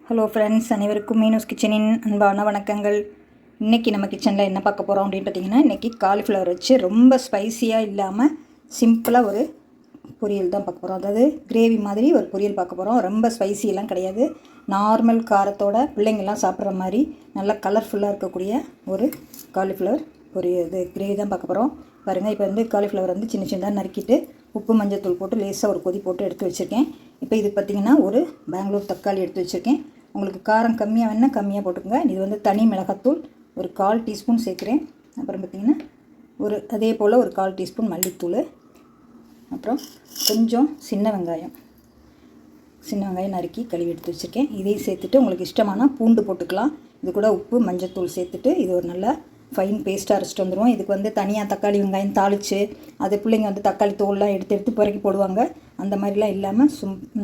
Hello friends, அனைவருக்கும் மீனூஸ் கிச்சனின் அன்பான வணக்கங்கள். இன்றைக்கி நம்ம கிச்சனில் என்ன பார்க்க போகிறோம் அப்படின்னு பார்த்தீங்கன்னா, இன்றைக்கி காலிஃப்ளவர் வச்சு ரொம்ப ஸ்பைஸியாக இல்லாமல் சிம்பிளாக ஒரு பொரியல் தான் பார்க்க போகிறோம். அதாவது கிரேவி மாதிரி ஒரு பொரியல் பார்க்க போகிறோம். ரொம்ப ஸ்பைசியெல்லாம் கிடையாது, நார்மல் காரத்தோட பிள்ளைங்கள்லாம் சாப்பிட்ற மாதிரி நல்லா கலர்ஃபுல்லாக இருக்கக்கூடிய ஒரு காலிஃப்ளவர் இது கிரேவி தான் பார்க்க போகிறோம். பாருங்கள், இப்போ வந்து காலிஃப்ளவர் வந்து சின்ன சின்னதாக நறுக்கிட்டு உப்பு மஞ்சள் தூள் போட்டு லேசாக ஒரு கொதி போட்டு எடுத்து வச்சுருக்கேன். இப்போ இது பார்த்திங்கன்னா ஒரு பெங்களூர் தக்காளி எடுத்து வச்சுருக்கேன். உங்களுக்கு காரம் கம்மியாக வேணால் கம்மியாக போட்டுக்கோங்க. இது வந்து தனி மிளகாத்தூள் ஒரு 1/4 டீஸ்பூன் சேர்க்குறேன். அப்புறம் பார்த்திங்கன்னா அதே போல் ஒரு 1/4 டீஸ்பூன் மல்லித்தூள், அப்புறம் கொஞ்சம் சின்ன வெங்காயம் நறுக்கி கழுவி எடுத்து வச்சுருக்கேன். இதையும் சேர்த்துட்டு உங்களுக்கு இஷ்டமான பூண்டு போட்டுக்கலாம். இது கூட உப்பு மஞ்சத்தூள் சேர்த்துட்டு இது ஒரு நல்ல ஃபைன் பேஸ்ட்டாக அரைச்சிட்டு வந்துடுவோம். இதுக்கு வந்து தனியாக தக்காளி வெங்காயம் தாளித்து அது பிள்ளைங்க வந்து தக்காளி தோல்லாம் எடுத்து புறக்கி போடுவாங்க. அந்த மாதிரிலாம் இல்லாமல்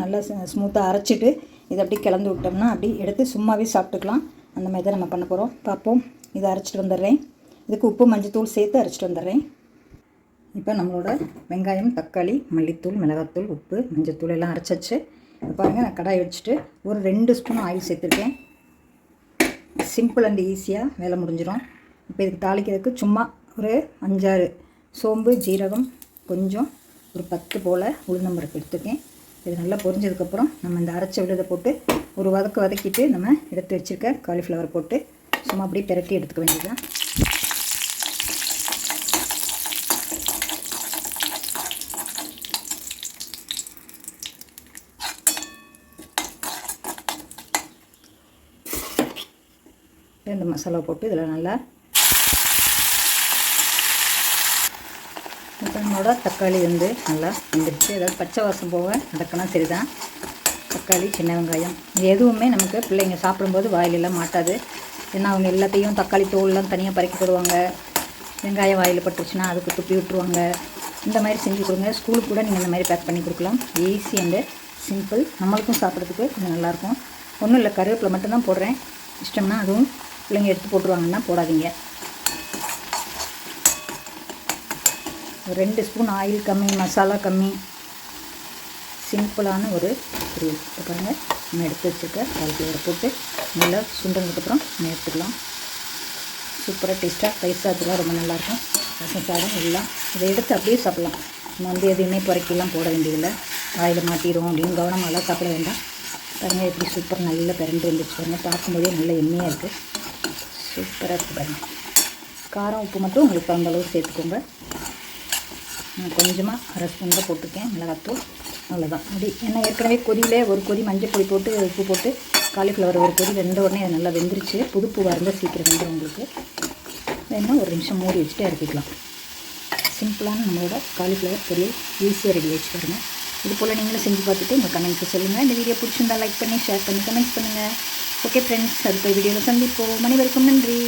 நல்லா ஸ்மூத்தாக அரைச்சிட்டு இதை அப்படியே கிளந்து விட்டோம்னா அப்படி எடுத்து சும்மாவே சாப்பிட்டுக்கலாம். அந்த மாதிரி தான் நம்ம பண்ண போகிறோம். பார்ப்போம். இதை அரைச்சிட்டு வந்துடுறேன். இதுக்கு உப்பு மஞ்சத்தூள் சேர்த்து அரைச்சிட்டு வந்துடுறேன். இப்போ நம்மளோட வெங்காயம், தக்காளி, மல்லித்தூள், மிளகாத்தூள், உப்பு, மஞ்சத்தூள் எல்லாம் அரைச்சாச்சு. பாருங்கள், நான் கடாய் வச்சுட்டு ஒரு 2 ஸ்பூன் ஆயில் சேர்த்துருக்கேன். சிம்பிள் அண்ட் ஈஸியாக வேலை முடிஞ்சிடும். இப்போ இதுக்கு தாளிக்கிறதுக்கு சும்மா ஒரு 5-6 சோம்பு, ஜீரகம், கொஞ்சம் ஒரு 10 போல் உளுந்தம்பருப்பு எடுத்துக்கேன். இது நல்லா பொரிஞ்சதுக்கப்புறம் நம்ம இந்த அரைச்ச விழுதை போட்டு ஒரு வதக்கிட்டு நம்ம எடுத்து வச்சுருக்க காலிஃப்ளவர் போட்டு சும்மா அப்படியே பிரட்டி எடுத்துக்க வேண்டியதுதான். இந்த மசாலா போட்டு இதில் நல்லா இப்போ நம்மளோட தக்காளி வந்து நல்லா வந்துடுச்சு. அதாவது பச்சை வாசம் போக நடக்கினா சரிதான். தக்காளி, சின்ன வெங்காயம் இது எதுவுமே நமக்கு பிள்ளைங்க சாப்பிடும்போது வாயிலெல்லாம் மாட்டாது. ஏன்னா அவங்க எல்லாத்தையும் தக்காளி தோல்லாம் தனியாக பறக்கி போடுவாங்க. வெங்காயம் வாயில் பட்டுருச்சுன்னா அதுக்கு துப்பி விட்டுருவாங்க. இந்த மாதிரி செஞ்சு கொடுங்க. ஸ்கூலுக்கு கூட நீங்கள் இந்த மாதிரி பேக் பண்ணி கொடுக்கலாம். Easy and simple. நம்மளுக்கும் சாப்பிட்றதுக்கு இது நல்லாயிருக்கும். ஒன்றும் இல்லை, கருவேப்பிலை மட்டும்தான் போடுறேன். இஷ்டம்னா அதுவும் பிள்ளைங்க எடுத்து போட்டுருவாங்கன்னா போடாதீங்க. ஒரு 2 ஸ்பூன் ஆயில் கம்மி, மசாலா கம்மி, சிம்பிளான ஒரு பொரியல். இப்போ பாருங்கள், நம்ம எடுத்து வச்சுருக்க காலிஃப்ளவரை போட்டு நல்லா சுண்டனதுக்கப்புறம் நம்ம எடுத்துக்கலாம். சூப்பராக டேஸ்ட்டாக ரைஸ் சாதத்துலாம் ரொம்ப நல்லாயிருக்கும். ரசம் சாதம் எல்லாம் இதை எடுத்து அப்படியே சாப்பிட்லாம். நம்ம வந்து எதையுமே புறக்கிலாம் போட வேண்டியதில்லை. வாயில் மாட்டிடும் அப்படின்னு கவனமாகலாம் சாப்பிட வேண்டாம். பாருங்கள், எப்படி சூப்பர் நல்லா பிறண்டு வந்துச்சு பாருங்கள். பார்க்கும்போதே நல்ல எண்ணெயாக இருக்குது. சூப்பராக இருக்குது பாருங்கள். காரம் உப்பு மட்டும் உங்களுக்கு தகுந்த அளவு சேர்த்துக்கோங்க. நான் கொஞ்சமாக 1/2 ஸ்பூன் தான் போட்டிருக்கேன் மிளகாத்தூள். அவ்வளோதான். அப்படி ஏன்னா ஏற்கனவே கொதியிலே ஒரு கொதி மஞ்சள் பொடி போட்டு உப்பு போட்டு காலிஃப்ளவர் ஒரு கொதி வெந்த உடனே அது நல்லா வெந்துருச்சு. புதுப்பூவாக இருந்தால் சீக்கிரம் வெந்துடும். உங்களுக்கு வேணால் ஒரு நிமிஷம் மூடி வச்சுட்டு இறக்கிக்கலாம். சிம்பிளான நம்மளோட காலிஃப்ளவர் பொரியல் ஈஸியாக ரெடி வச்சு பாருங்கள். இது போல் நீங்களும் செஞ்சு பார்த்துட்டு உங்கள் கமெண்ட்ஸை சொல்லுங்கள். இந்த வீடியோ பிடிச்சிருந்தால் லைக் பண்ணி ஷேர் பண்ணி கமெண்ட்ஸ் பண்ணுங்கள். ஓகே ஃப்ரெண்ட்ஸ், அடுத்த வீடியோவில் சந்திப்போம். அனைவருக்கும் நன்றி.